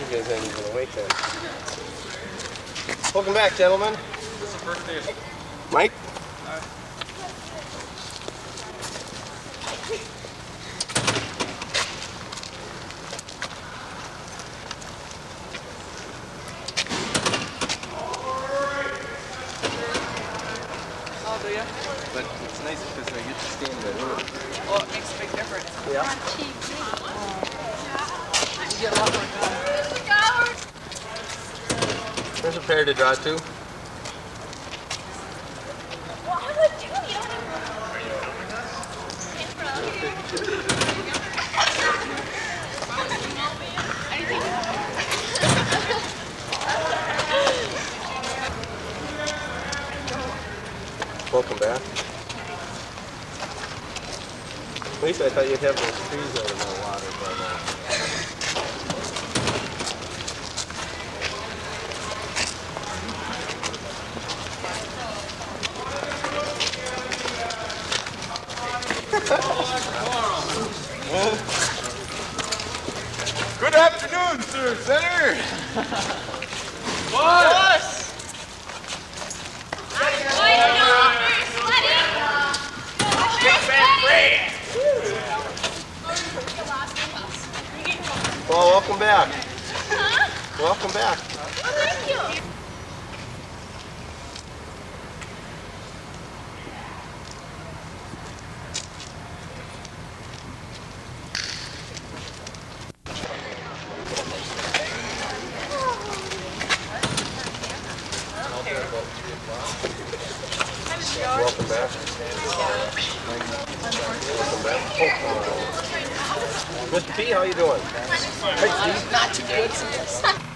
You guys ain't even awake then. Welcome back, gentlemen. This is the first day. Mike? Oh, do you? But it's nice because I get to stay in the room. Oh, it makes a big difference. Yeah. You get a lot more done. There's a pair to draw to. Welcome back. At least I thought you'd have those trees out in the water, but Good afternoon, sir, Senator. What? well, welcome back. Huh? Welcome back. Oh, thank you. Welcome back. Welcome back. Oh, come on. Mr. P, how you doing? Hey, Steve. Not too good.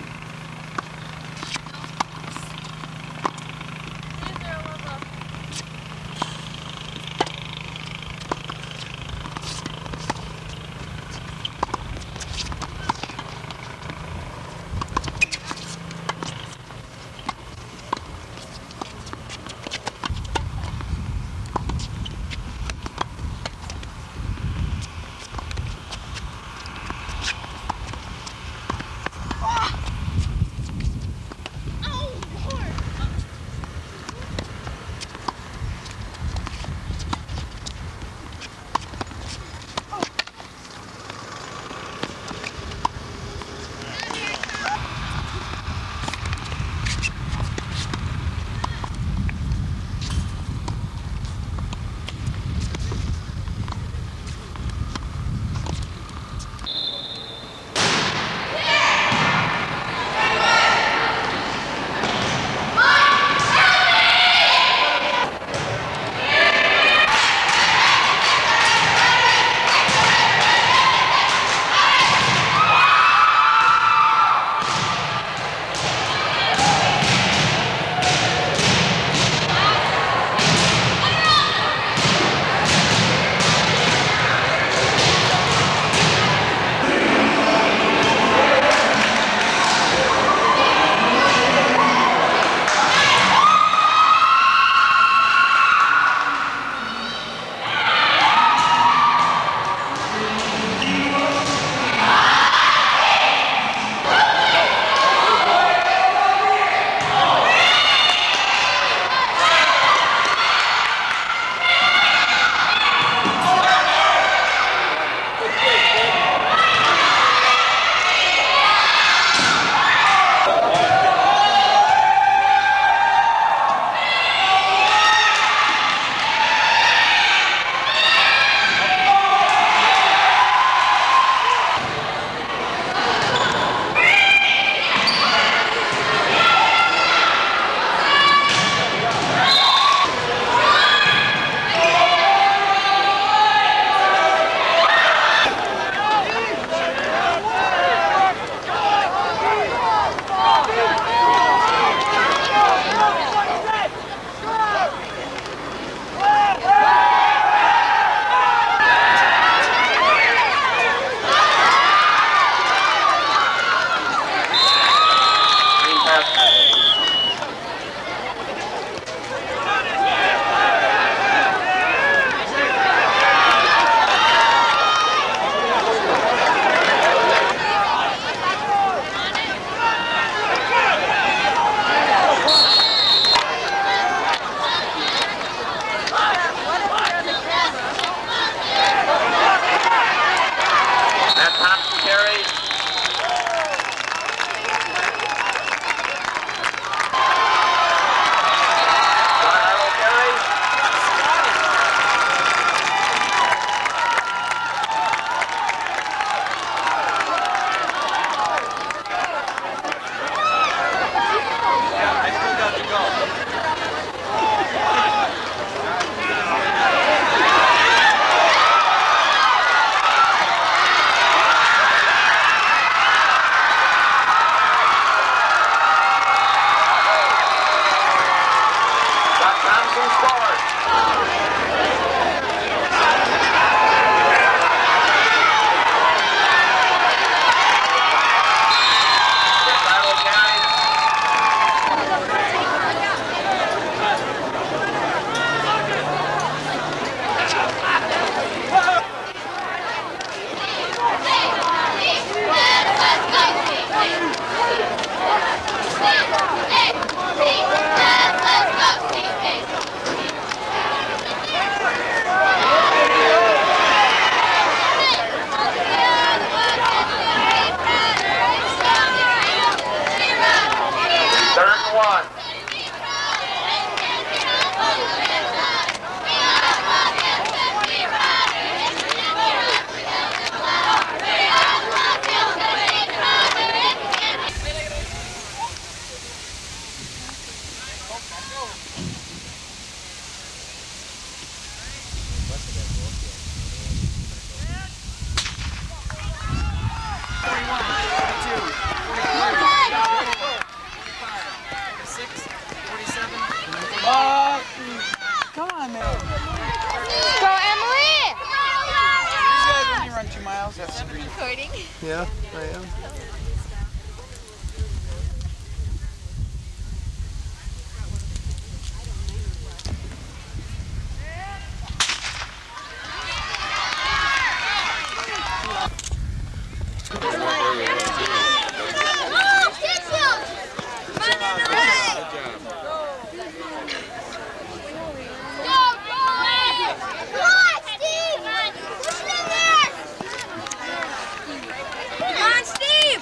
Recording. Yeah, I am.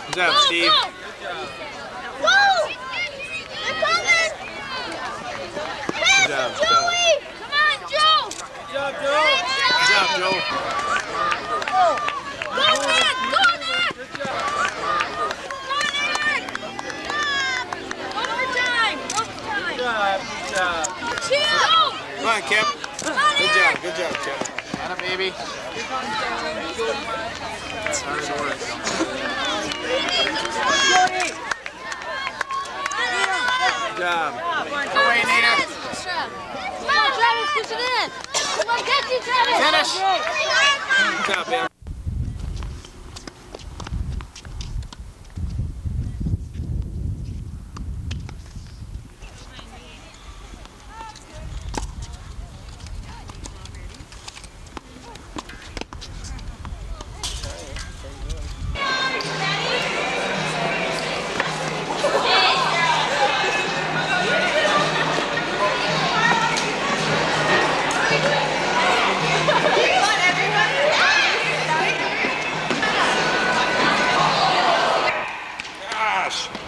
Good job, Steve. Good job, Joey! Come on, Joe! Good job, Joe. Good job, Joe. Go, Nick! Go, Nick! One more time! Good job, good job. Chill! Come on, Kip. Good job, Kip. Got it, baby. It's hard to work. Good job. Away, Nader. Come on, Travis, push it in! Come on, get you, Travis! Finish. Good job, man.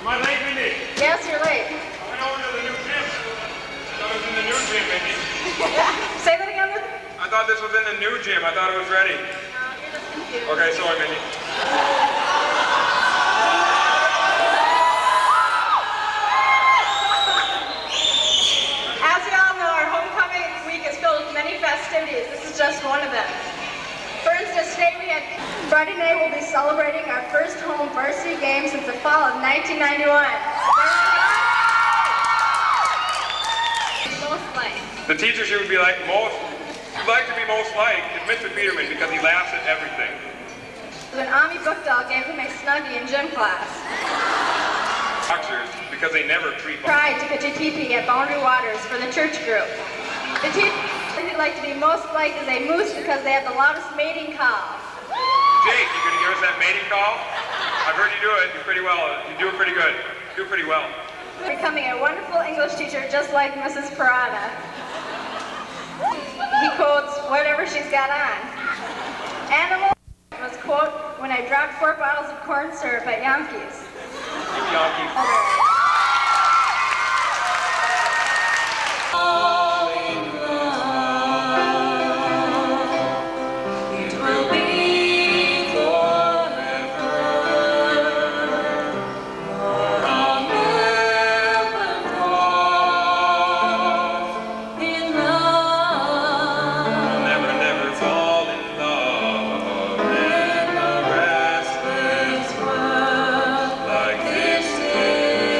Am I late, Mindy? Yes, you're late. I went over to the new gym. I thought it was in the new gym, Mindy. Say that again. I thought this was in the new gym. I thought it was ready. Okay, sorry, Mindy. As you all know, our homecoming week is filled with many festivities. This is just one of them. For instance, today we had Friday night. We'll be celebrating our first home varsity game since the fall of 1991. Most like. The teachers you would be like most, you'd like to be most like is Mr. Peterman because he laughs at everything. When Ami Bookdahl gave him a Snuggie in gym class. Boxers because they never treat. Tried to pitch a teepee at Boundary Waters for the church group. The team he'd like to be most like is a moose because they have the loudest mating call. Jake, you gonna give us that mating call? I've heard you do it. You pretty well. You do it pretty good. You do pretty well. Becoming a wonderful English teacher just like Mrs. Parada. He quotes whatever she's got on. Animal was quote, when I dropped 4 bottles of corn syrup at Yankees. Yankee. Like this is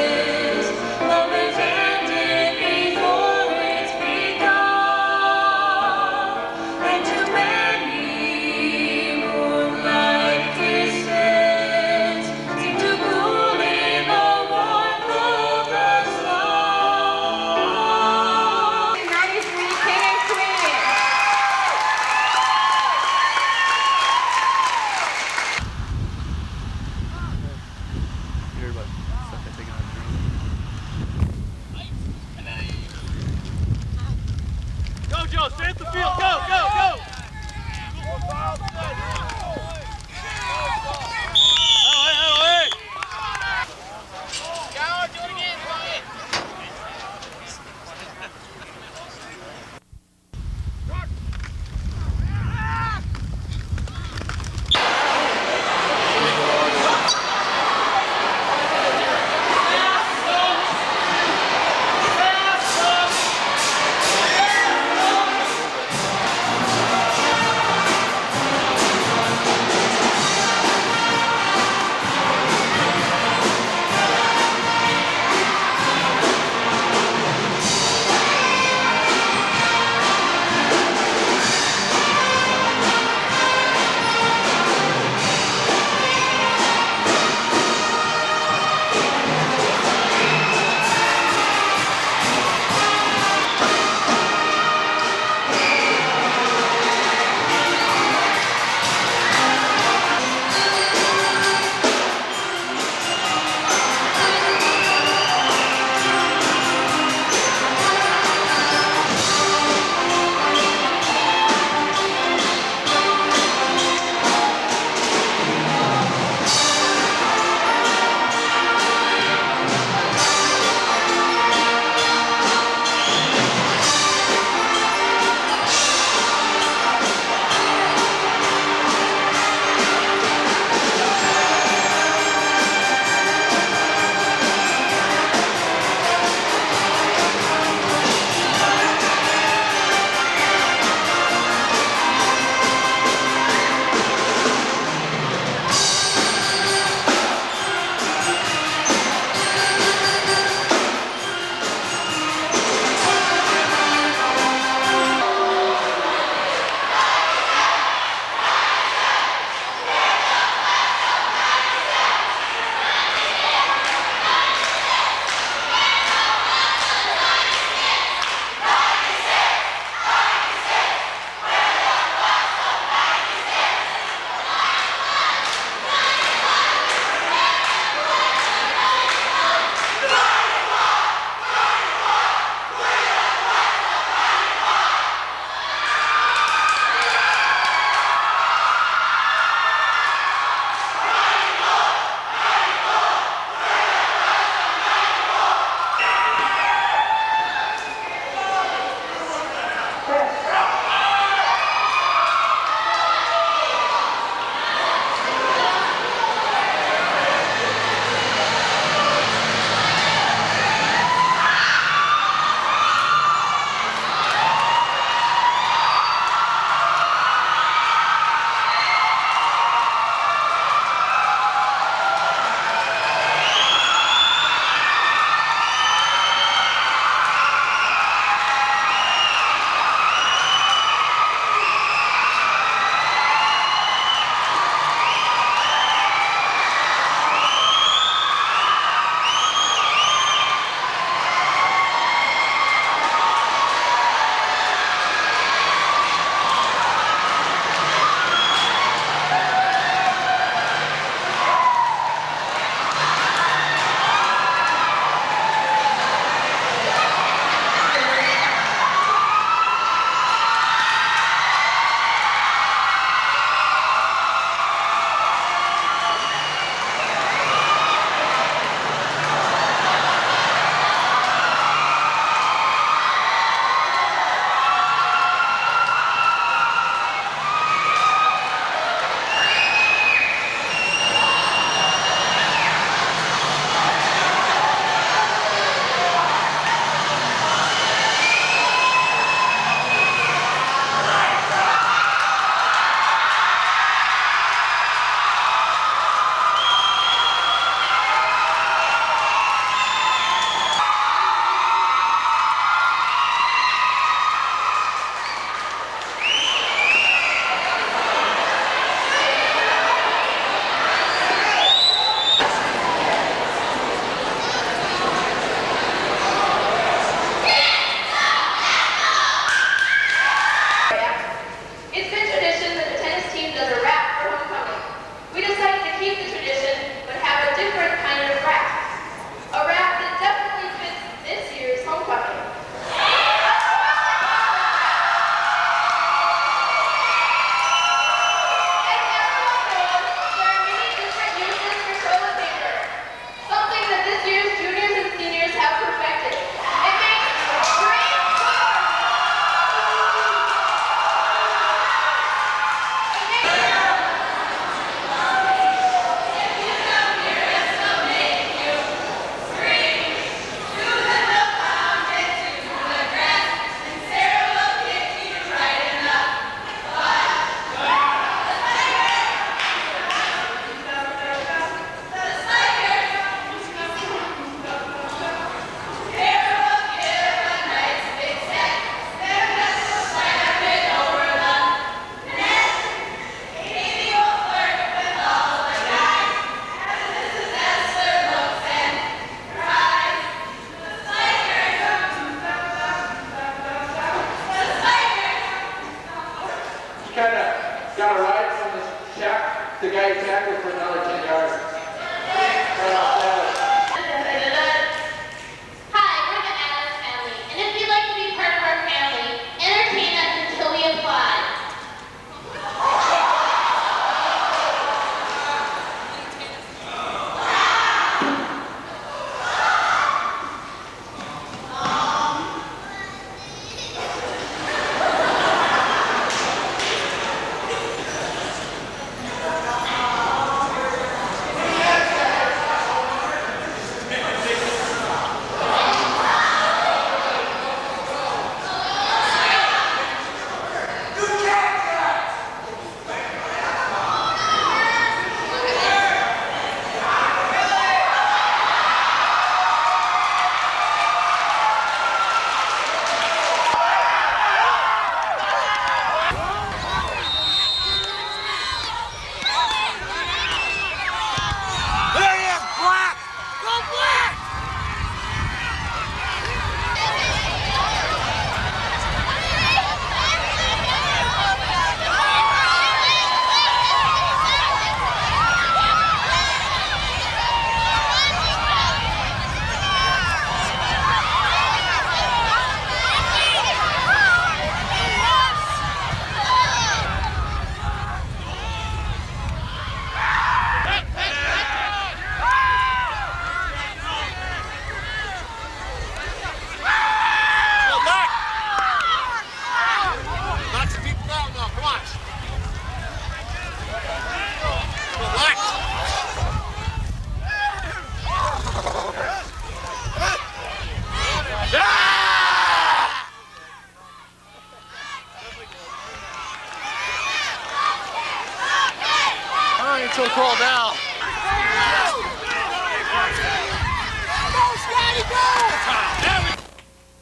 I ain't so cold now.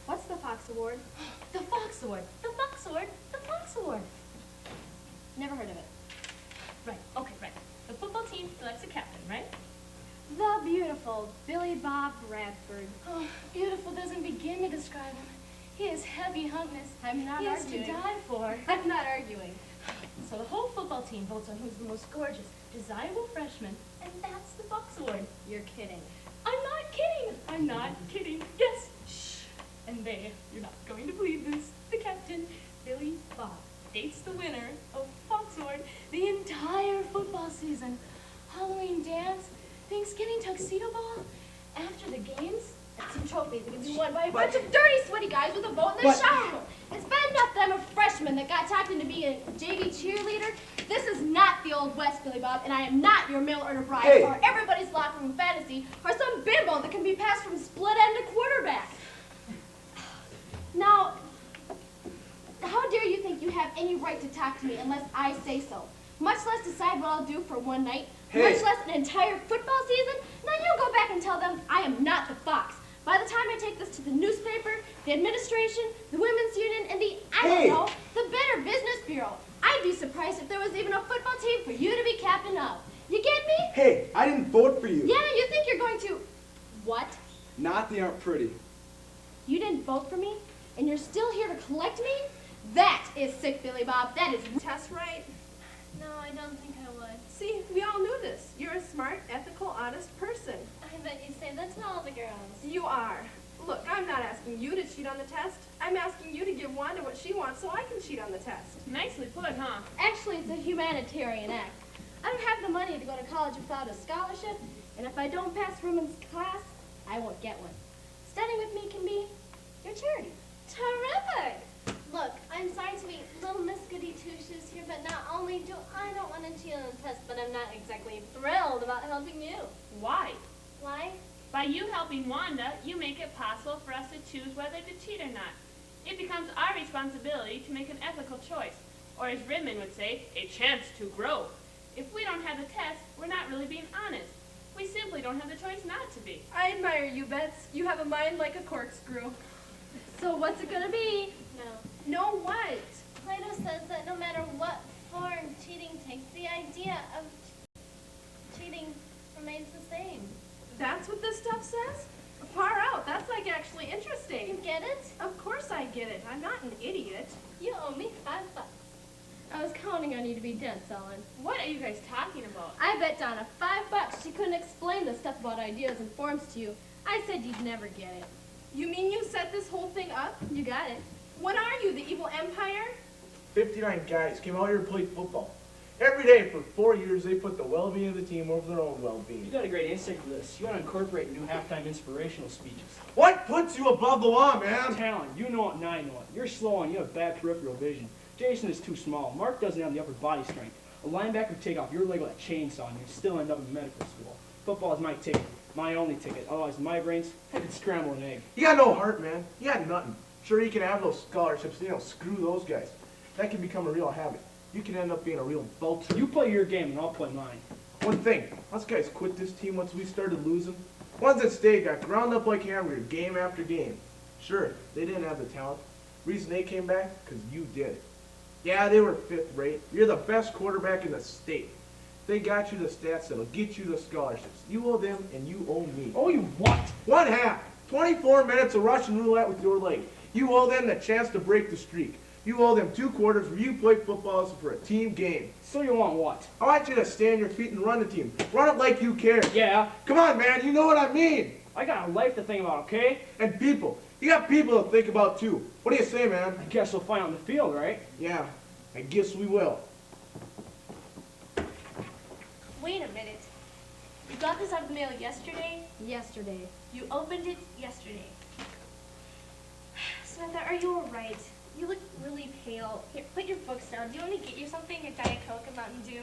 What's the Fox Award? The Fox Award. The Fox Award. The Fox Award. Never heard of it. Right, okay, right. The football team selects a captain, right? The beautiful Billy Bob Bradford. Oh, beautiful doesn't begin to describe him. He is heavy huntness. I'm not He is arguing. to die for. I'm not arguing. So the whole football team votes on who's the most gorgeous, desirable freshman, and that's the Fox Award. You're kidding. I'm not kidding. I'm not kidding. Yes. Shh. And there, you're not going to believe this. The captain, Billy Bob, dates the winner of Fox Award the entire football season. Halloween dance, Thanksgiving tuxedo ball, after the games. That's some trophies that can be won by a bunch of dirty, sweaty guys with a boat in the shower room. It's bad enough that I'm a freshman that got talked into being a JV cheerleader. This is not the Old West, Billy Bob, and I am not your mail-order bride or everybody's locker room fantasy or some bimbo that can be passed from split end to quarterback. Now, how dare you think you have any right to talk to me unless I say so? Much less decide what I'll do for one night, much less an entire football season. Now you go back and tell them I am not the Fox. By the time I take this to the newspaper, the administration, the women's union, and the, the Better Business Bureau, I'd be surprised if there was even a football team for you to be captain of. You get me? Hey, I didn't vote for you. Yeah, you think you're going to... What? Not they aren't pretty. You didn't vote for me, and you're still here to collect me? That is sick, Billy Bob. That is... Test right? No, I don't think I would. See, we all knew this. You're a smart, ethical, honest person. I bet you say that to all the girls. You are. Look, I'm not asking you to cheat on the test. I'm asking you to give Wanda what she wants so I can cheat on the test. Nicely put, huh? Actually, it's a humanitarian act. I don't have the money to go to college without a scholarship, and if I don't pass women's class, I won't get one. Studying with me can be your charity. Terrific! Look, I'm sorry to be little Miss Goody Two-Shoes here, but not only do I don't want to cheat on the test, but I'm not exactly thrilled about helping you. Why? Why? By you helping Wanda, you make it possible for us to choose whether to cheat or not. It becomes our responsibility to make an ethical choice, or as Ridman would say, a chance to grow. If we don't have the test, we're not really being honest. We simply don't have the choice not to be. I admire you, Bets. You have a mind like a corkscrew. So what's it gonna be? No. No what? Plato says that no matter what form cheating takes, the idea of cheating remains the same. That's what this stuff says? Far out. That's like actually interesting. You get it? Of course I get it. I'm not an idiot. You owe me $5. I was counting on you to be dead, Ellen. What are you guys talking about? I bet Donna $5 she couldn't explain the stuff about ideas and forms to you. I said you'd never get it. You mean you set this whole thing up? You got it. What are you, the evil empire? 59 guys came out here and played football. Every day for 4 years, they put the well-being of the team over their own well-being. You got a great instinct for this. You want to incorporate new halftime inspirational speeches. What puts you above the law, man? Talent, you know it and I know it. You're slow and you have bad peripheral vision. Jason is too small. Mark doesn't have the upper body strength. A linebacker would take off your leg with a chainsaw and you'd still end up in medical school. Football is my ticket, my only ticket. Otherwise, migraines, I could scramble an egg. You got no heart, man. You got nothing. Sure, you can have those scholarships, screw those guys. That can become a real habit. You can end up being a real vulture. You play your game and I'll play mine. One thing, us guys quit this team once we started losing. Ones that stayed got ground up like hamburger game after game. Sure, they didn't have the talent. Reason they came back, because you did. Yeah, they were 5th rate. You're the best quarterback in the state. They got you the stats that'll get you the scholarships. You owe them and you owe me. Oh, you what? 1/2. 24 minutes of Russian roulette with your leg. You owe them the chance to break the streak. You owe them 2 quarters where you play football for a team game. So you want what? I want you to stand on your feet and run the team. Run it like you care. Yeah. Come on, man. You know what I mean. I got a life to think about, okay? And people. You got people to think about, too. What do you say, man? I guess we'll find out in the field, right? Yeah, I guess we will. Wait a minute. You got this out of the mail yesterday? Yesterday. You opened it yesterday. Samantha, are you alright? You look really pale. Here, put your books down. Do you want me to get you something? A Diet Coke, a Mountain Dew?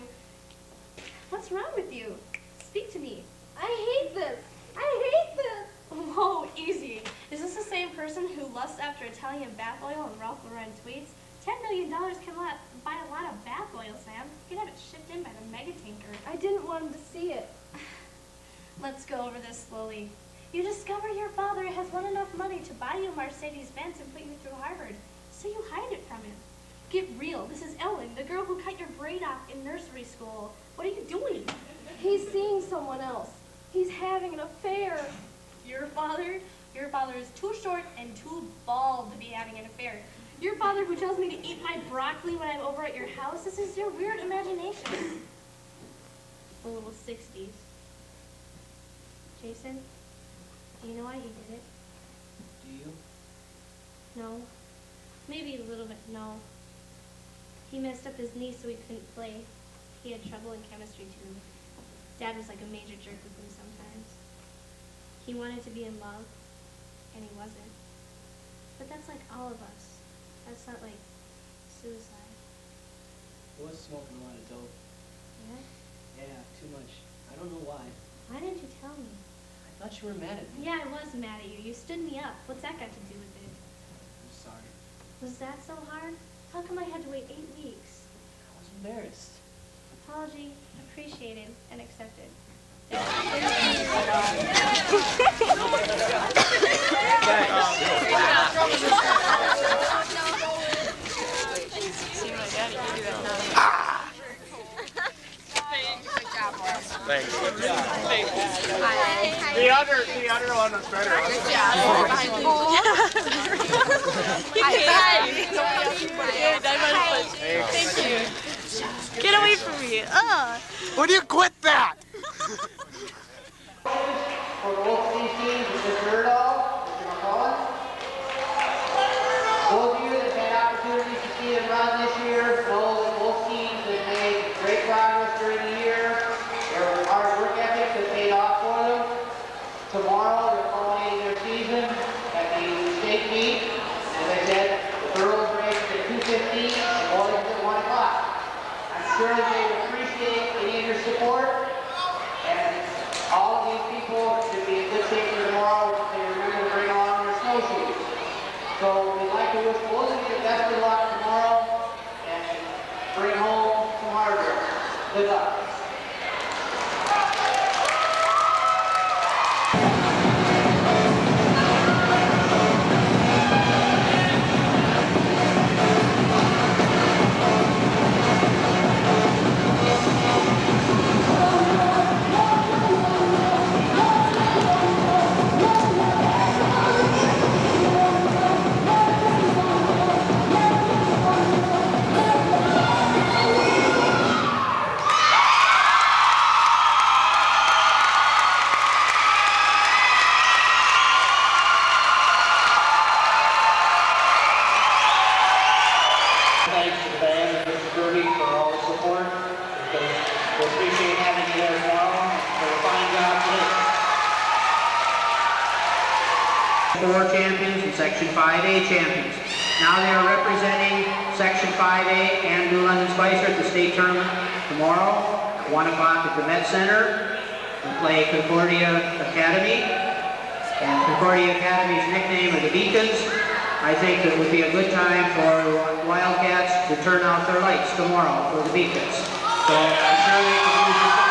What's wrong with you? Speak to me. I hate this. I hate this. Whoa, easy. Is this the same person who lusts after Italian bath oil and Ralph Lauren tweets? $10 million can buy a lot of bath oil, Sam. You can have it shipped in by the mega tanker. I wanted to see it. Let's go over this slowly. You discover your father has won enough money to buy you a Mercedes-Benz and put you through Harvard, so you hide it from him. Get real. This is Ellen, the girl who cut your braid off in nursery school. What are you doing? He's seeing someone else. He's having an affair. Your father? Your father is too short and too bald to be having an affair. Your father who tells me to eat my broccoli when I'm over at your house? This is your weird imagination. A little 60s. Jason, do you know why he did it? Do you? No. Maybe a little bit, no. He messed up his knee so he couldn't play. He had trouble in chemistry too. Dad was like a major jerk with him sometimes. He wanted to be in love, and he wasn't. But that's like all of us. That's not like suicide. I was smoking a lot of dope. Yeah? Yeah, too much. I don't know why. Why didn't you tell me? I thought you were mad at me. Yeah, I was mad at you. You stood me up. What's that got to do with it? I'm sorry. Was that so hard? How come I had to wait 8 weeks? I was embarrassed. Apology appreciated and accepted. See my daddy, you do that now. Thanks. Hi. The other one was better. Good job. Hi. Thank you. Get away from me. Would you quit that? For both these teams, Mr. Sherod, Mr. McCullen. Those of you that have had opportunities to see them run this year know that both teams have made great progress during the year. Their hard work ethic has paid off for them. Tomorrow, they're culminating their season at the state meet. As I said, the girls race at 2:15 and boys at 1 o'clock. I'm sure they will appreciate any of your support. And all of these people should be in good shape for tomorrow if they remember to bring along their snowshoes. So we'd like to wish both of you the best of luck tomorrow and bring home some hardware. Good luck. Thanks to the band and Mr. Kirby for all the support. We appreciate having you there tomorrow for a fine job today. 4 champions and Section 5A champions. Now they are representing Section 5A and New London Spicer at the state tournament tomorrow at 1 o'clock at the Met Center. We play Concordia Academy. And Concordia Academy's nickname are the Beacons. I think it would be a good time for Wildcats to turn out their lights tomorrow for the Beacons. So I'm sure they can use your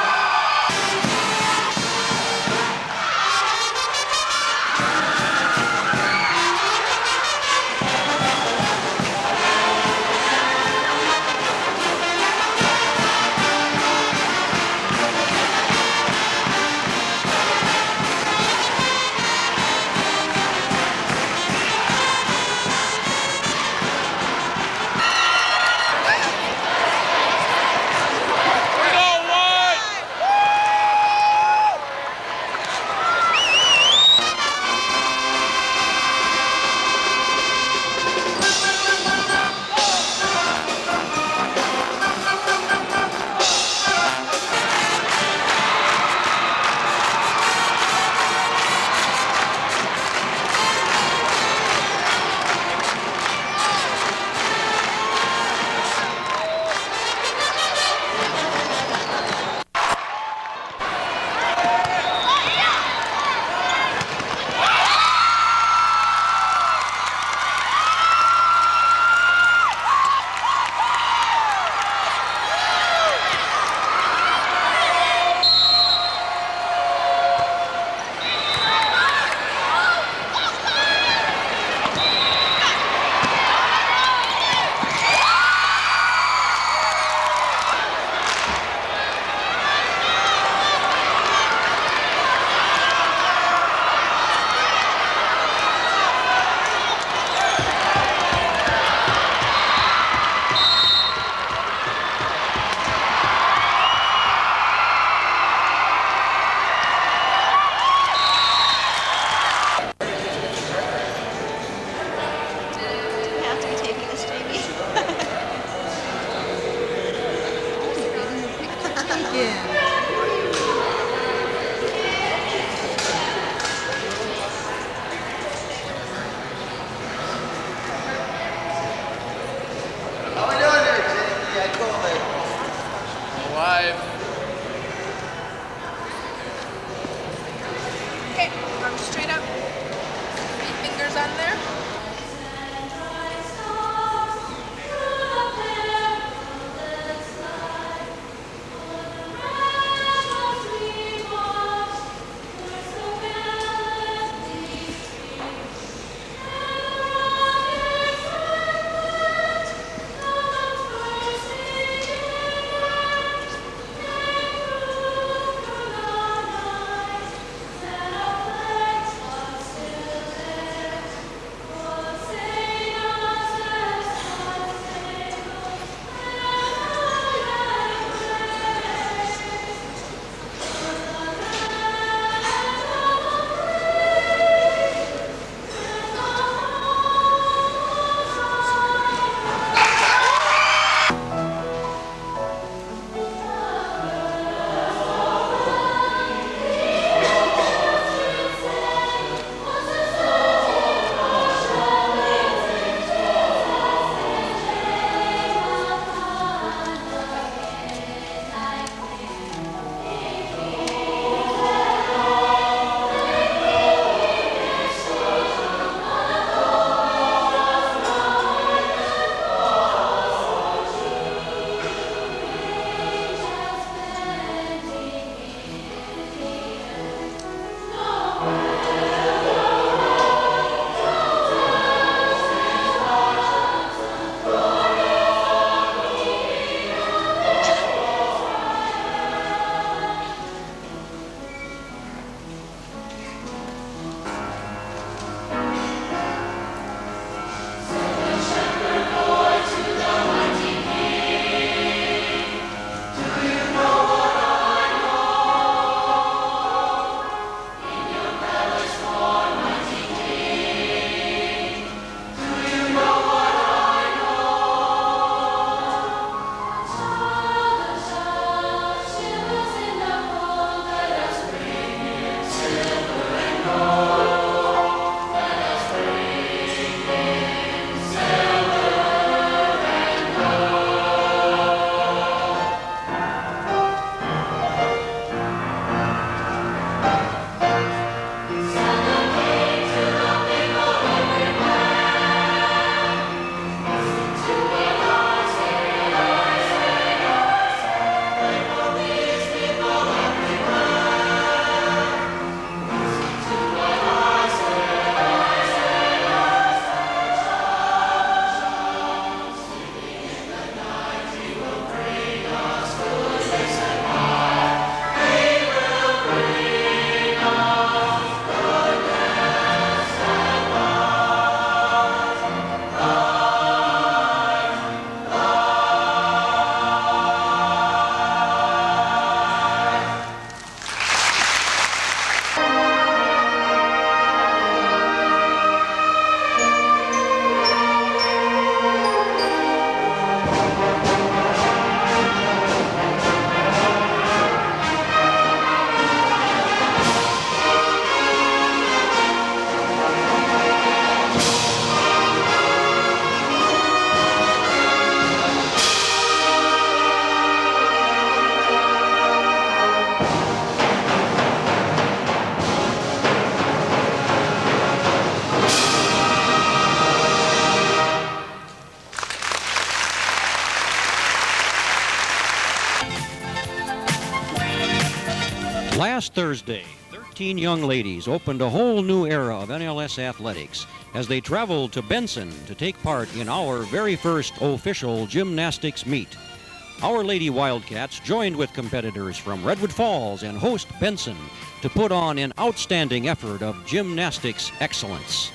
How we doing there, Jaimee? I call it. Alive. Okay, arms straight up. 3 fingers on there. Last Thursday, 13 young ladies opened a whole new era of NLS athletics as they traveled to Benson to take part in our very first official gymnastics meet. Our Lady Wildcats joined with competitors from Redwood Falls and host Benson to put on an outstanding effort of gymnastics excellence.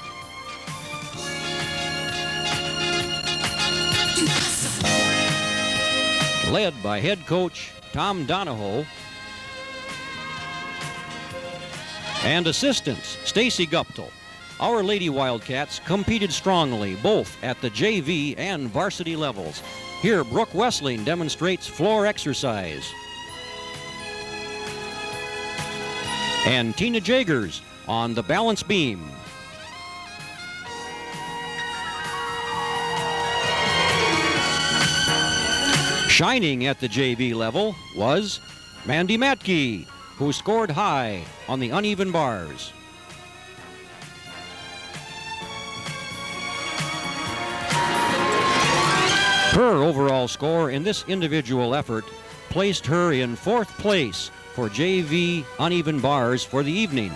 Led by head coach Tom Donahoe and assistants Stacy Guptill, our Lady Wildcats competed strongly both at the JV and varsity levels. Here, Brooke Wessling demonstrates floor exercise. And Tina Jagers on the balance beam. Shining at the JV level was Mandy Matke, who scored high on the uneven bars. Her overall score in this individual effort placed her in 4th place for JV uneven bars for the evening.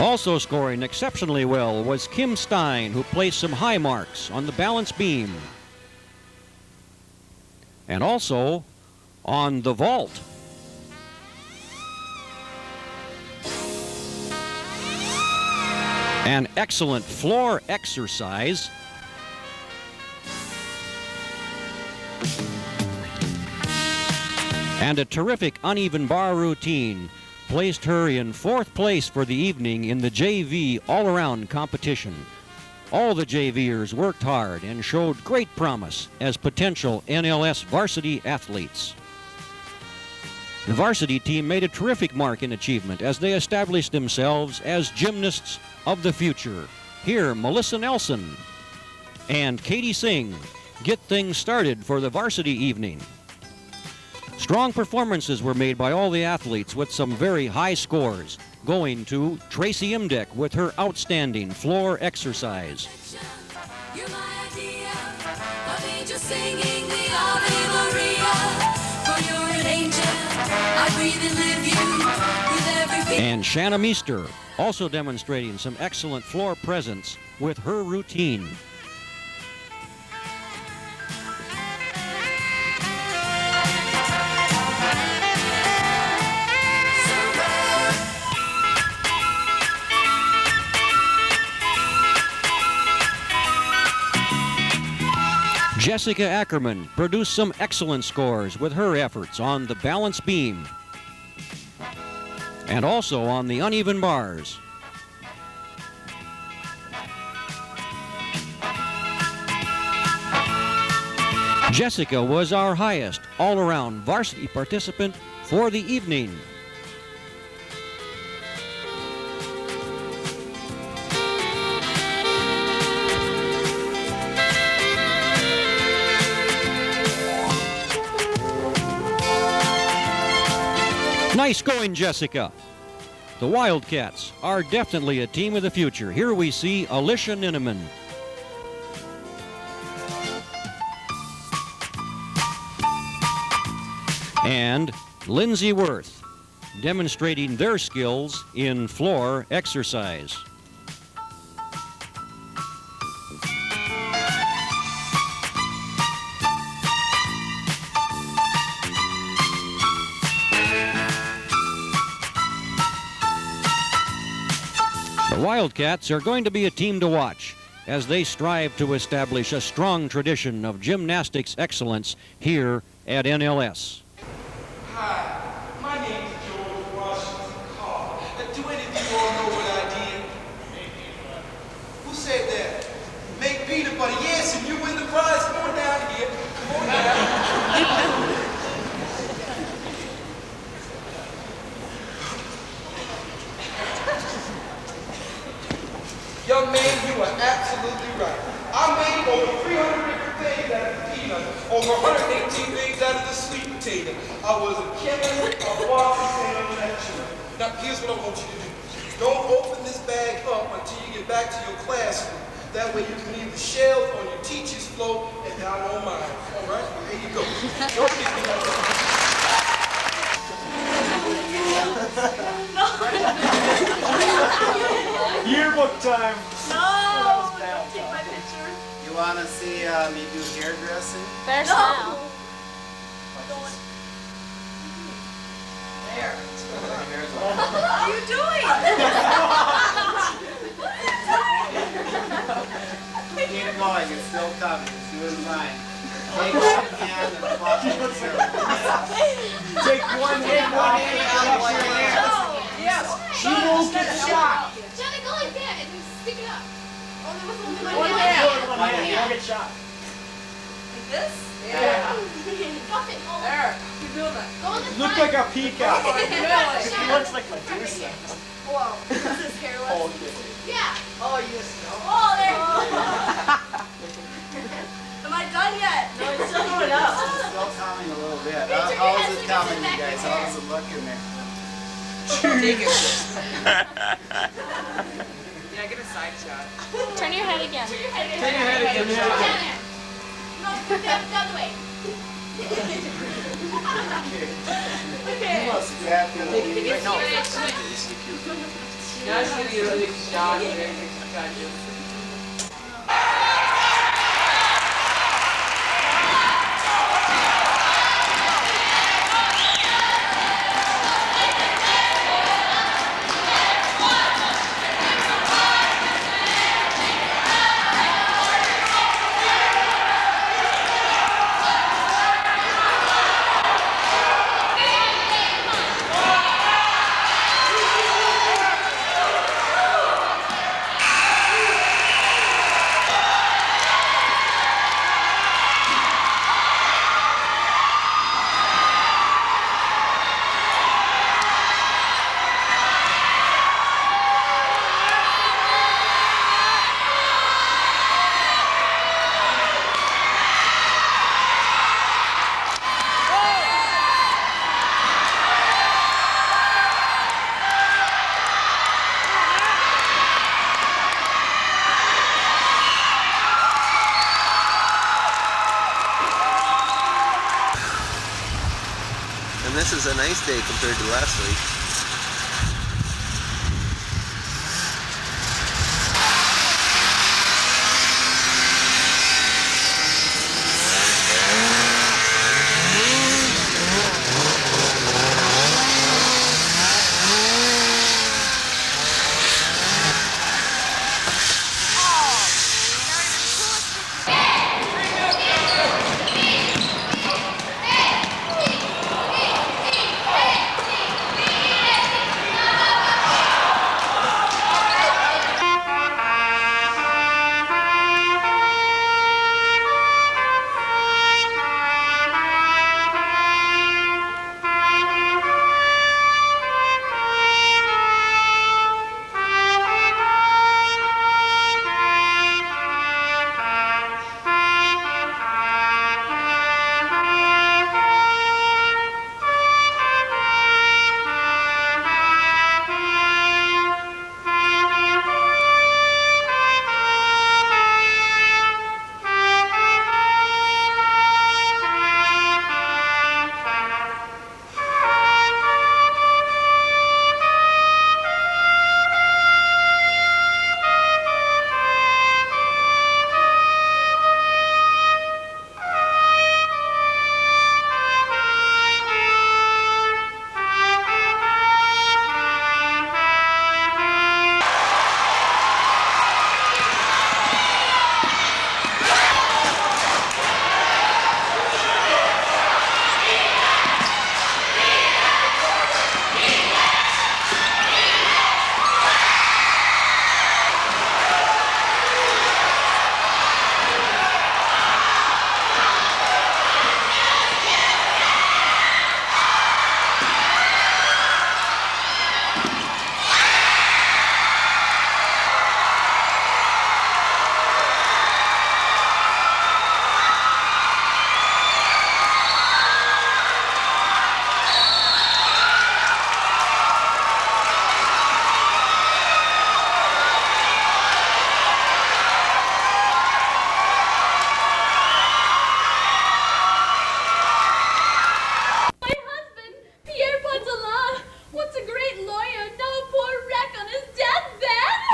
Also scoring exceptionally well was Kim Stein, who placed some high marks on the balance beam. And also on the vault. An excellent floor exercise. And a terrific uneven bar routine placed her in 4th place for the evening in the JV all-around competition. All the JVers worked hard and showed great promise as potential NLS varsity athletes. The varsity team made a terrific mark in achievement as they established themselves as gymnasts of the future. Here, Melissa Nelson and Katie Singh get things started for the varsity evening. Strong performances were made by all the athletes with some very high scores, going to Tracy Imdeck with her outstanding floor exercise. And Shanna Meester also demonstrating some excellent floor presence with her routine. Jessica Ackerman produced some excellent scores with her efforts on the balance beam and also on the uneven bars. Jessica was our highest all-around varsity participant for the evening. Nice going, Jessica. The Wildcats are definitely a team of the future. Here we see Alicia Ninneman. And Lindsay Worth, demonstrating their skills in floor exercise. The Wildcats are going to be a team to watch as they strive to establish a strong tradition of gymnastics excellence here at NLS. Hi, my name is George Washington Carr. Do any of you all know what I did? Who said that? Make peanut butter. Yes, and you win the prize. Come on down here. Come on down. Young man, you are absolutely right. I made over 300 different things out of the peanut, over 118 things out of the sweet potato. I was a chemist, a boss, and a lecturer. Now, here's what I want you to do. Don't open this bag up until you get back to your classroom. That way you can leave the shells on your teacher's floor and down on mine. All right? There you go. Don't get me like that. Yearbook time. No! Don't take my picture. You want to see me do hairdressing? Better smile. There. What are you doing? Keep going. It's still coming. It's doing fine. Take one hand and flop it through. Take one hand, one hand, one hand. Yes. She won't get shot. Johnny, go like that and stick it up. One hand. You don't get shot. Like this? Yeah. Drop it. Oh. There. Keep doing that. Go on the Look front. like a peacock. He looks like Medusa. Whoa. Is this hairless? Oh, okay. Yeah. Oh, yes. No. Oh, there. Am I done yet? No, it's still going up. Still coming a little bit. Picture your How head is so it you can coming, sit you back guys? in How there. does it look in there? Take it. Yeah, get a side shot. Turn your head again. Turn your head again. Turn your head again. Down there. No, put that the other way. You must be happy. Wait, no. Now it's gonna be a really good shot. There, take some touches. And this is a nice day compared to last week.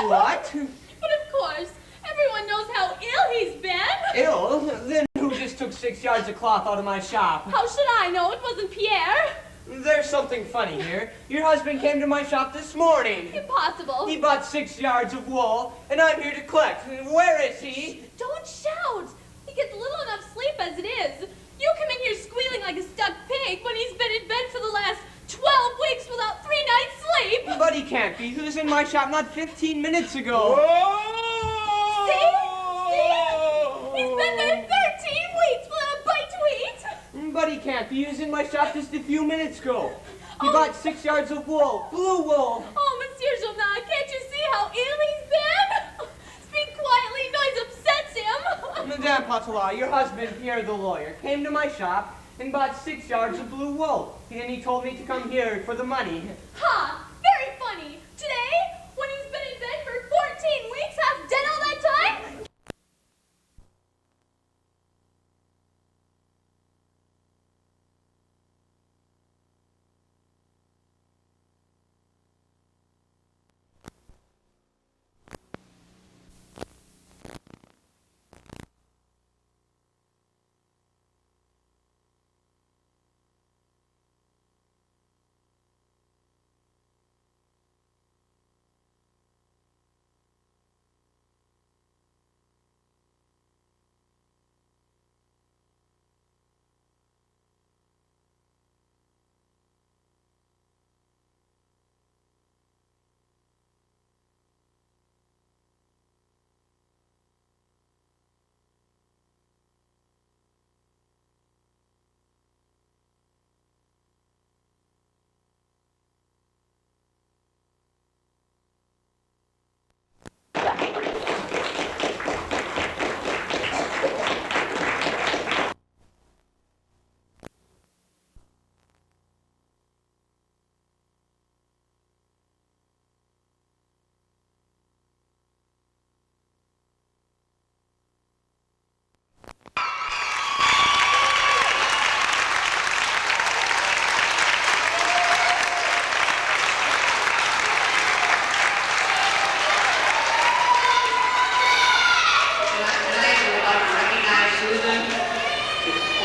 What? But of course, everyone knows how ill he's been. Ill? Then who just took 6 yards of cloth out of my shop? How should I know? It wasn't Pierre. There's something funny here. Your husband came to my shop this morning. Impossible. He bought 6 yards of wool, and I'm here to collect. Where is he? Don't shout. He gets little enough sleep as it is. You come in here squealing like a stuck pig when he's been in bed for the last 12 weeks without 3 nights sleep. But he can't be. He was in my shop not 15 minutes ago. See? been there 13 weeks without a bite to eat. But he can't be using my shop just a few minutes ago. He bought 6 yards of wool, blue wool. Oh, Monsieur Journal, can't you see how ill he's been? Speak quietly, noise upsets him. Madame Patois, your husband, Pierre the lawyer, came to my shop and bought 6 yards of blue wool. And he told me to come here for the money. Ha! Very funny. Today, when he's been in bed for 14 weeks, half dead all that time?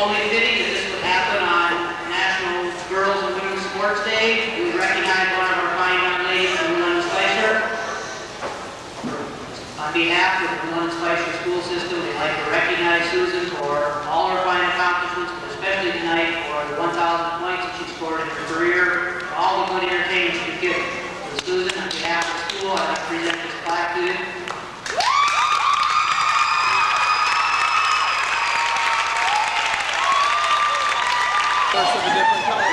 Only fitting that this would happen on National Girls and Women's Sports Day. We recognize one of our fine young ladies from the London Spicer. On behalf of the London Spicer school system, we'd like to recognize Susan for all her fine accomplishments, but especially tonight for the 1,000 points that she scored in her career, for all the good entertainment she's given. So Susan, on behalf of the school, I'd like to present this plaque to you. Of a different color.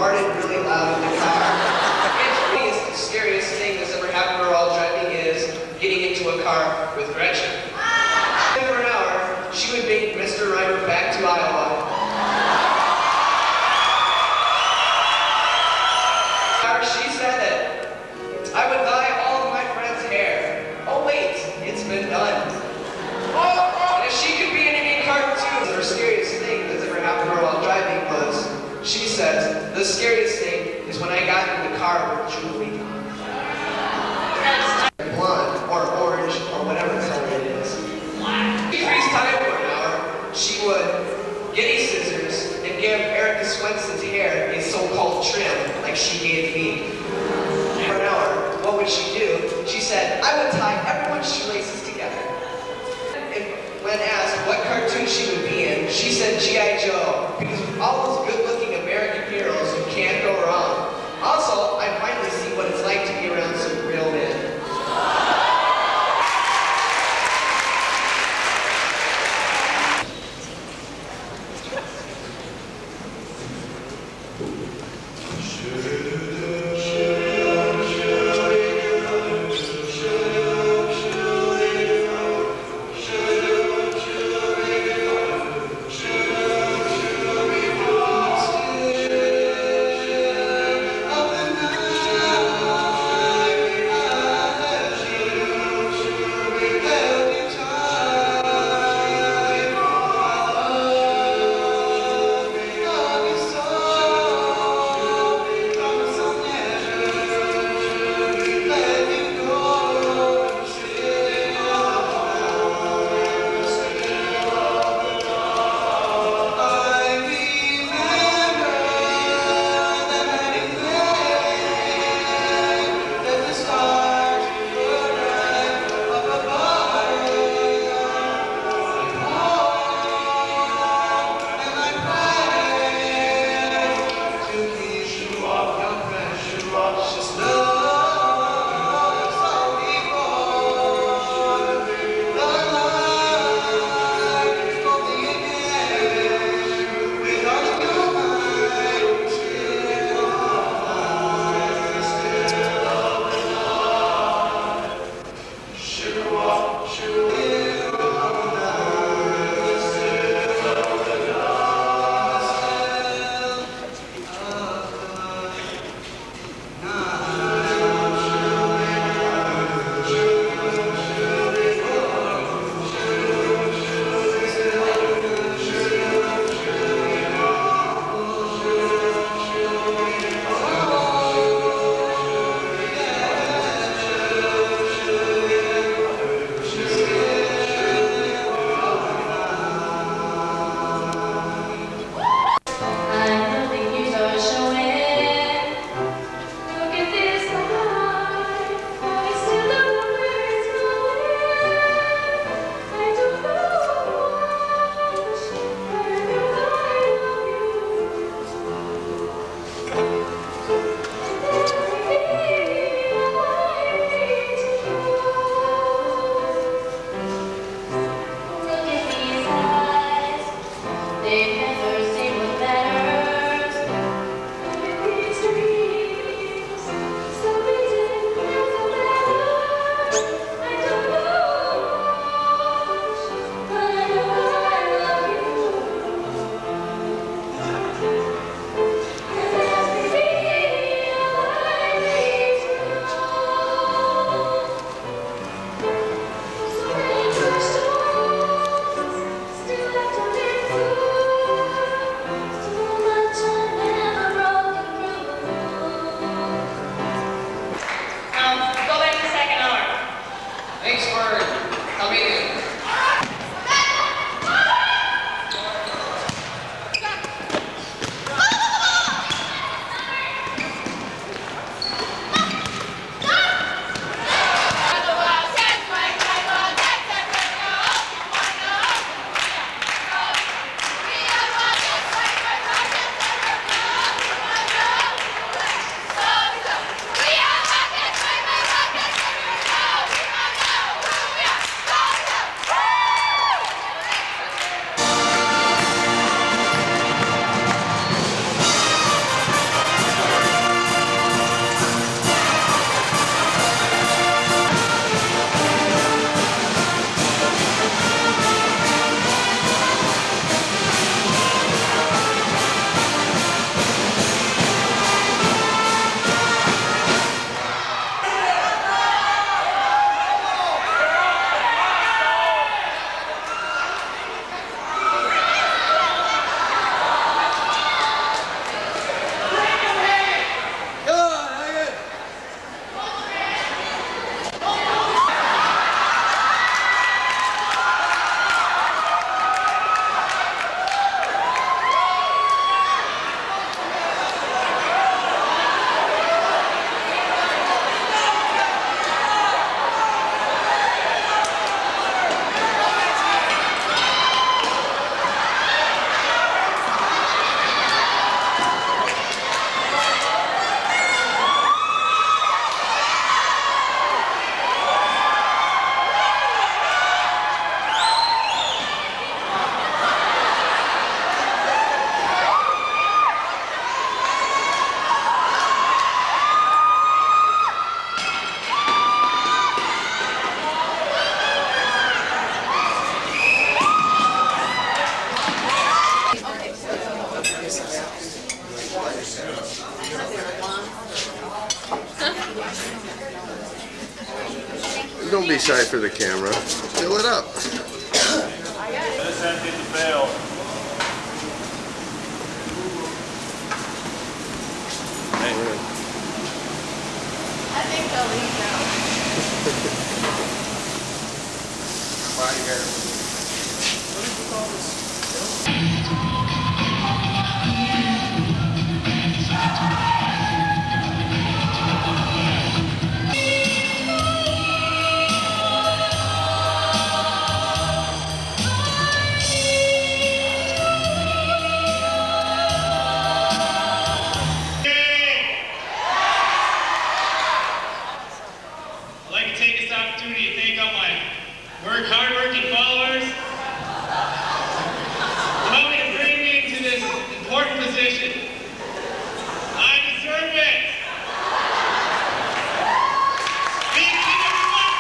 farted really loud in the car. And the scariest thing that's ever happened to her while driving is getting into a car with Gretchen. For an hour, she would make Mr. Reimer back to Iowa. She said that I would dye all of my friends' hair. Oh wait, it's been done. And if she could be in any cartoon, her scariest thing that's ever happened to her while driving was, she says, the scariest thing is when I got in the car with Julie. Blonde, or orange, or whatever color it is. She freeze time for an hour, she would get a scissors and give Erica Swenson's hair a so-called trim like she gave me. For an hour, what would she do? She said, I would tie everyone's shoelaces together. And when asked what cartoon she would be in, she said G.I. Joe, because with all those good-looking American heroes, you can't go wrong. Also, I finally see what it's like to be around some real men. Don't be shy for the camera. Fill it up. This empty the bail. I think they'll leave now. Bye, here. I'd like to take this opportunity to thank all my hard-working followers for helping to bring me into this important position. I deserve it. Thank you, everyone.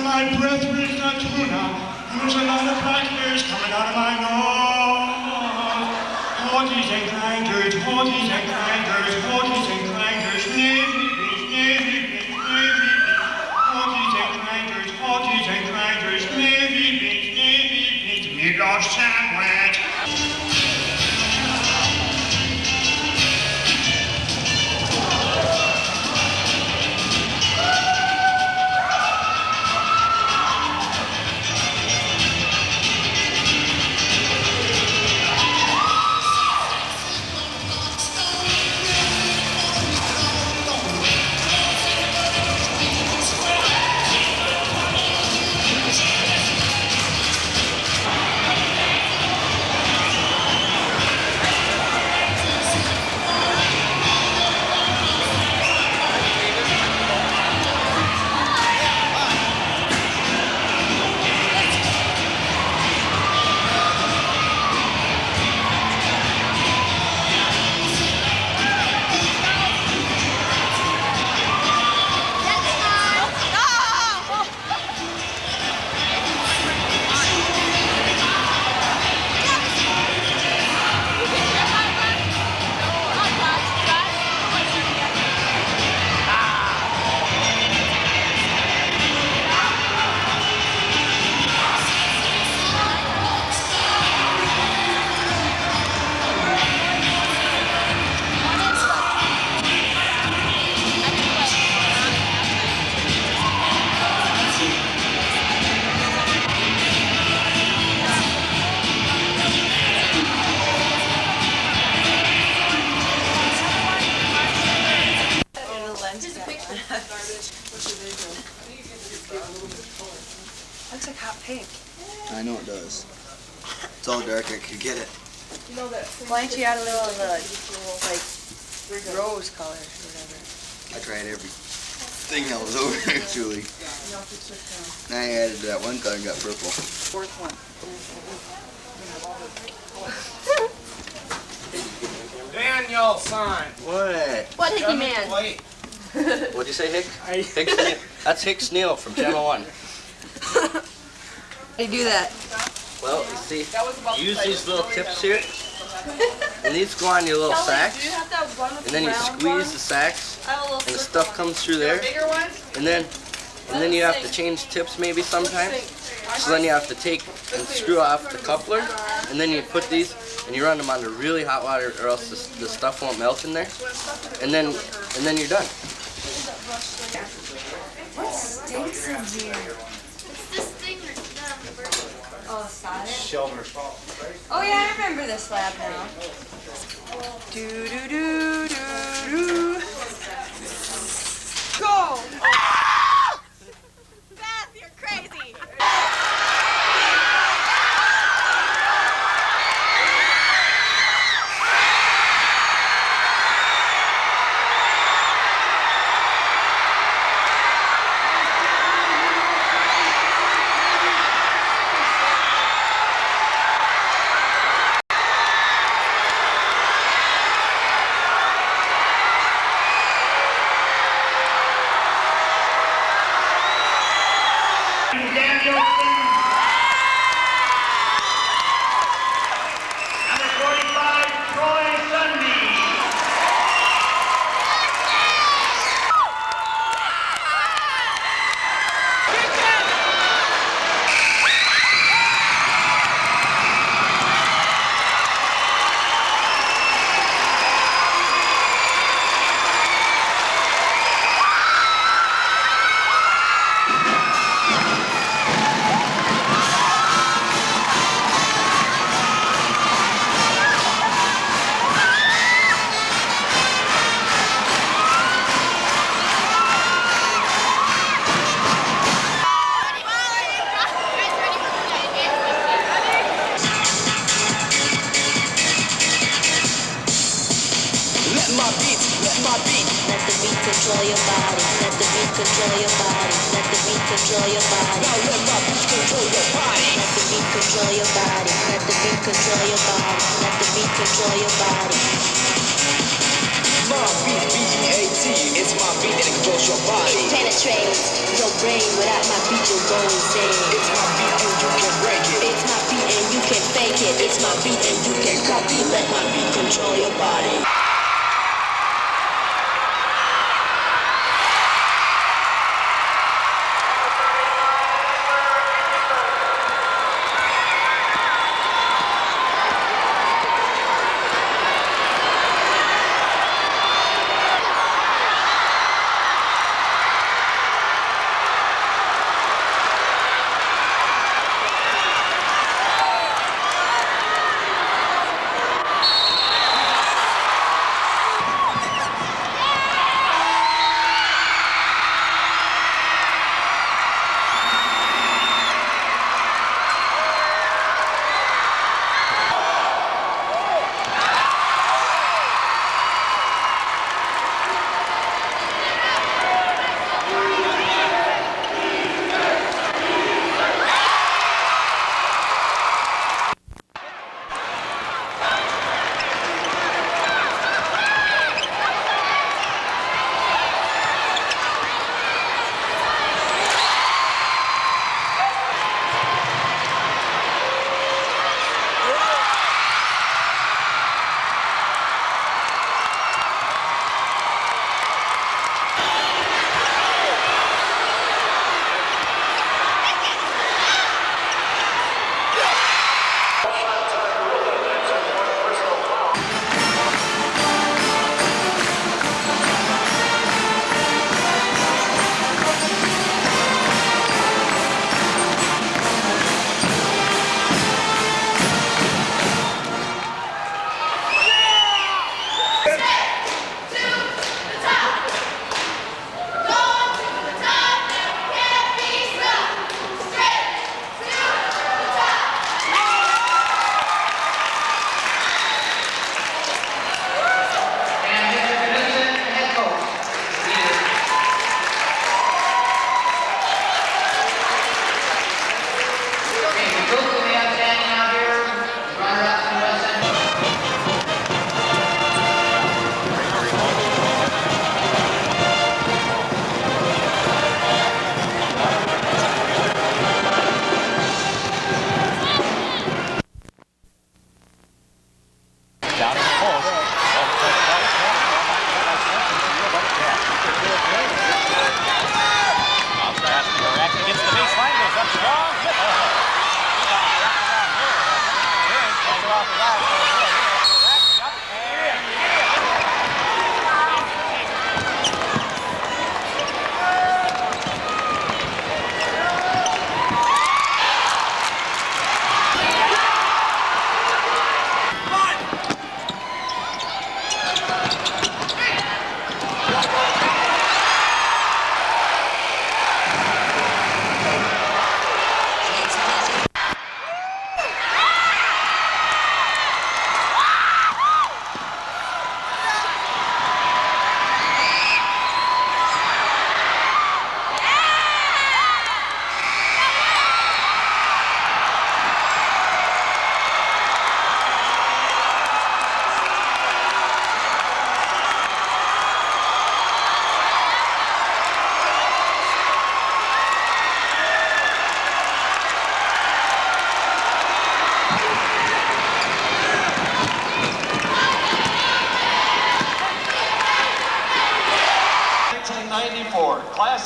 My breath reeks not tuna, and there's a lot of black hairs coming out of my nose. Hawkies and grinders, hawkies and grinders, hawkies and grinders, navy beans, navy beans, navy beans. Hawkies and grinders, hawkies and grinders, navy beans, navy beans, meatloaf sandwich. looks like hot pink. I know it does. It's all dark, I could get it. Why don't you add a little of the, like, rose color or whatever? I tried everything that was over there, Julie. I added that one color and got purple. Fourth one. Daniel, son. What? What, Hickey man? What'd you say, Hick? Hicks Neal. That's Hicks Neal from Channel 1. How do you do that? Well, you see, you use these little tips here, and these go on your little sacks, and then you squeeze the sacks, and the stuff comes through there, and then you have to change tips maybe sometimes. So then you have to take and screw off the coupler, and then you put these, and you run them under really hot water, or else the stuff won't melt in there, and then you're done. What stinks in here? It's this thing Oh, solid? Shelter's fault. Oh yeah, I remember this lab now. Do do do do do. Go! Beth, you're crazy. control your body. Let the beat control your body. Let the beat control your body. Now let my beat control your body. Let the beat control your body. Let the beat control your body. Let the beat control your body. My beat, B-E-A-T, it's my beat that controls your body. It penetrates your brain. Without my beat you'll go insane. It's my beat and you can break it. It's my beat and you can fake it. It's my beat and you can copy. Let my beat control your body.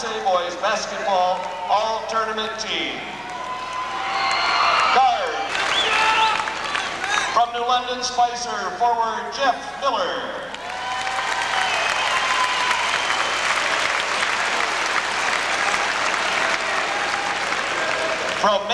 USA Boys Basketball All-Tournament Team. Guard. From New London, Spicer, forward Jeff Miller. From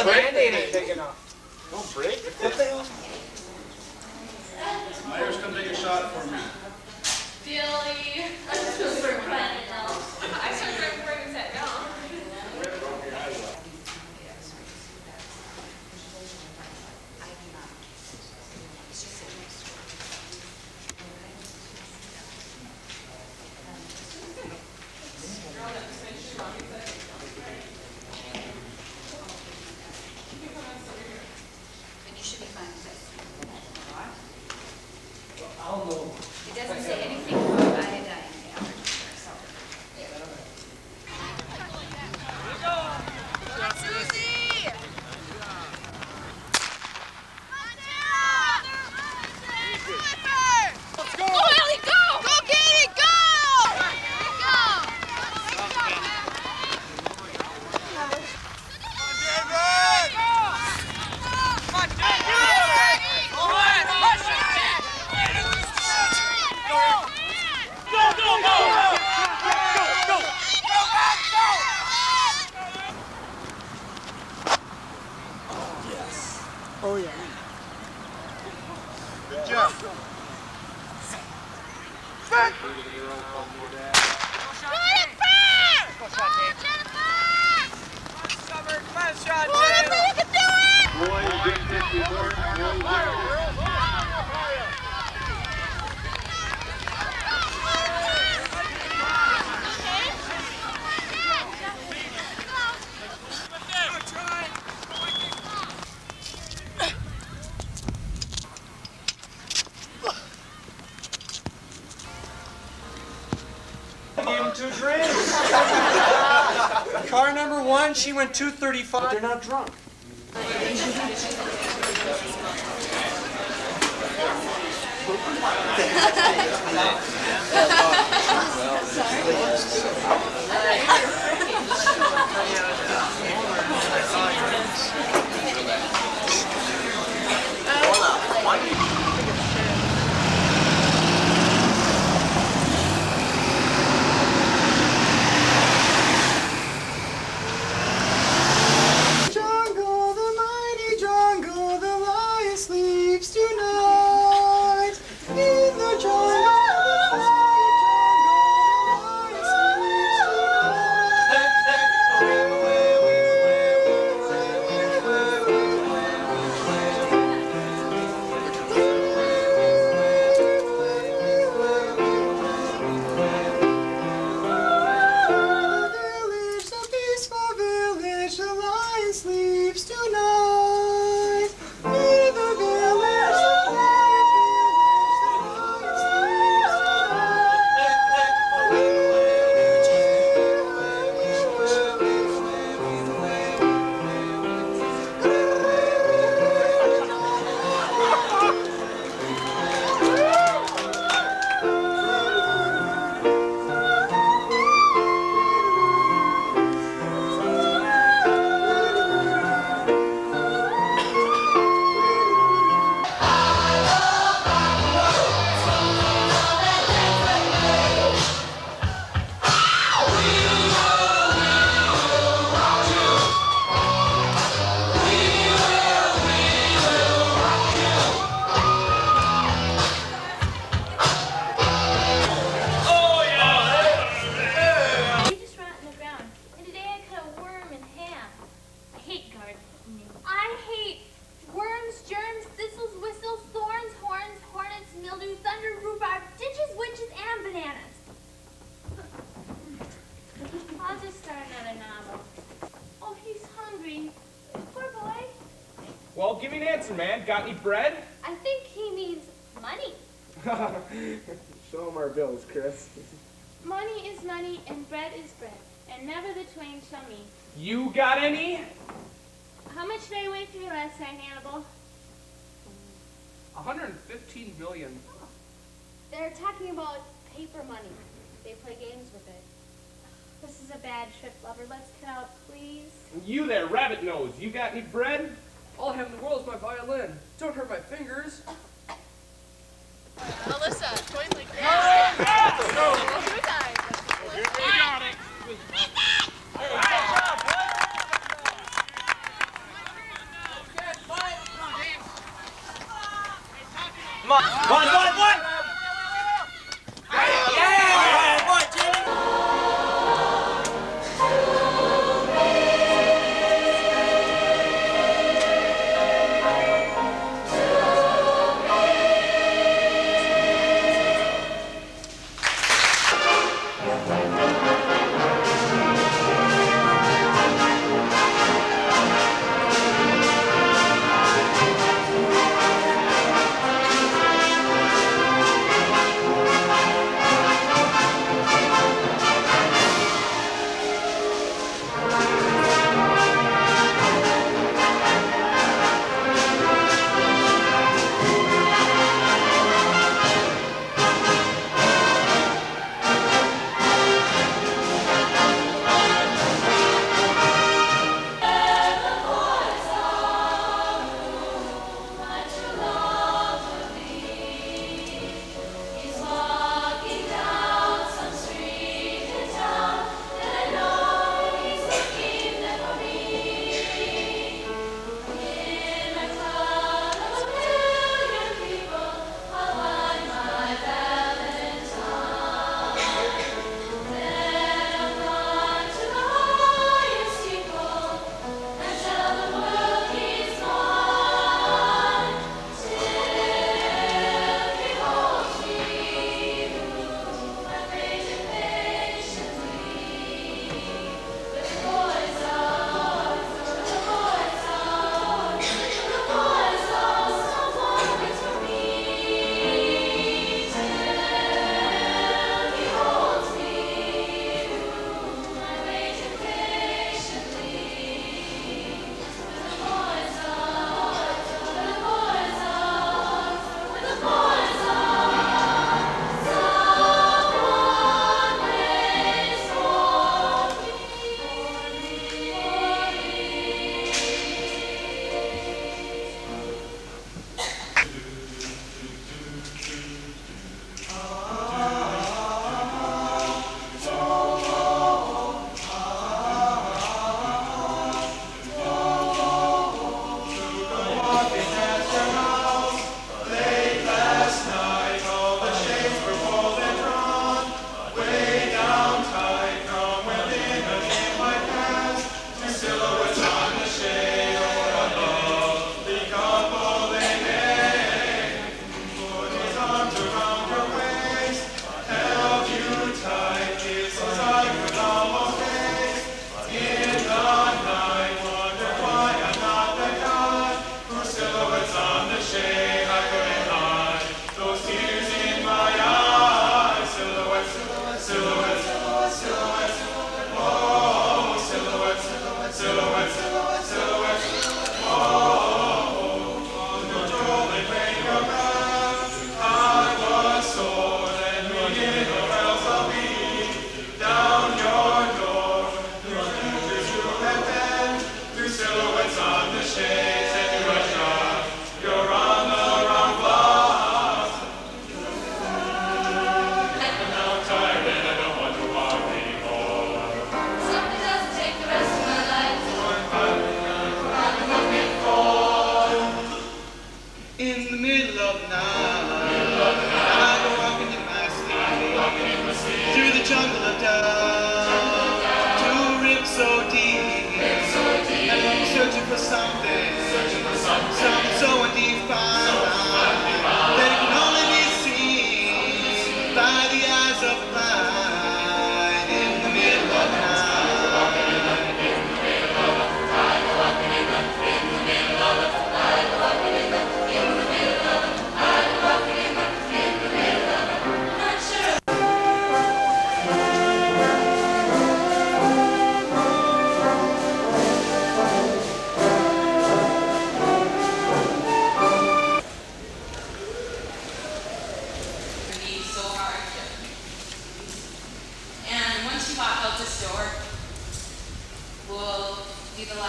Band-Aid ain't big enough. Don't break it. Myers, come take a shot for me. Billy. I'm super funny now. I should have bring that down. I'll know. It doesn't say anything about iodine there. Two drinks. Car number 1, she went 235. They're not drunk. Jungle, the mighty jungle, the lion sleeps tonight. In the jungle. Well, give me an answer, man. Got any bread? I think he means money. Show him our bills, Chris. Money is money and bread is bread, and never the twain shall meet. You got any? How much did I weigh for you last time, Hannibal? 115 million. They're talking about paper money. They play games with it. This is a bad trip, lover. Let's cut out, please. You there, rabbit nose. You got any bread? All I have in the world is my violin. Don't hurt my fingers. Alyssa, join like that. No! Who died? We got it. Come on, one!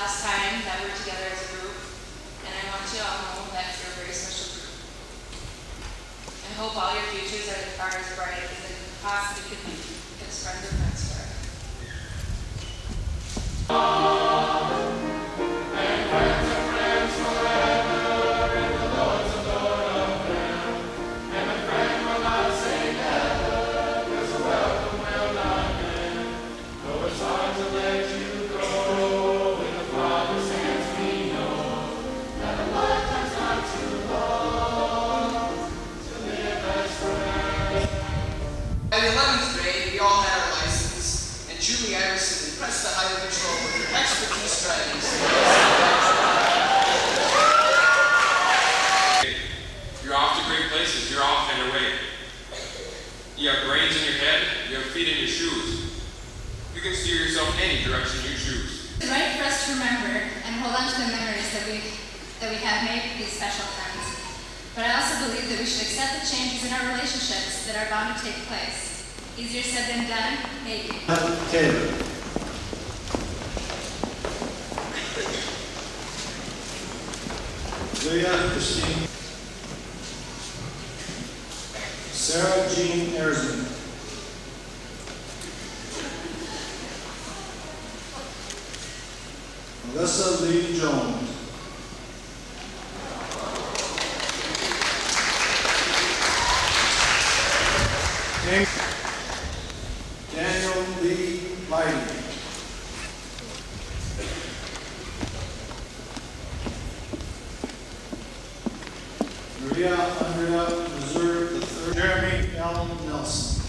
last time that we're together as a group, and I want you all to know that you're a very special group. I hope all your futures are as bright as they possibly could be, because friends are friends forever. In the 11th grade, we all had our license, and Julie Iverson impressed the highway patrol with her expertise driving skills. You're off to great places. You're off and away. You have brains in your head. You have feet in your shoes. You can steer yourself any direction you choose. It's right for us to remember and hold on to the memories that we have made with these special friends. But I also believe that we should accept the changes in our relationships that are bound to take place. Easier said than done, maybe. Taylor. Leah Christine. Sarah Jean Erzman. Melissa Lee Jones. Daniel Lee Lighty. Maria Andrea Reserve III. Jeremy Allen Nelson.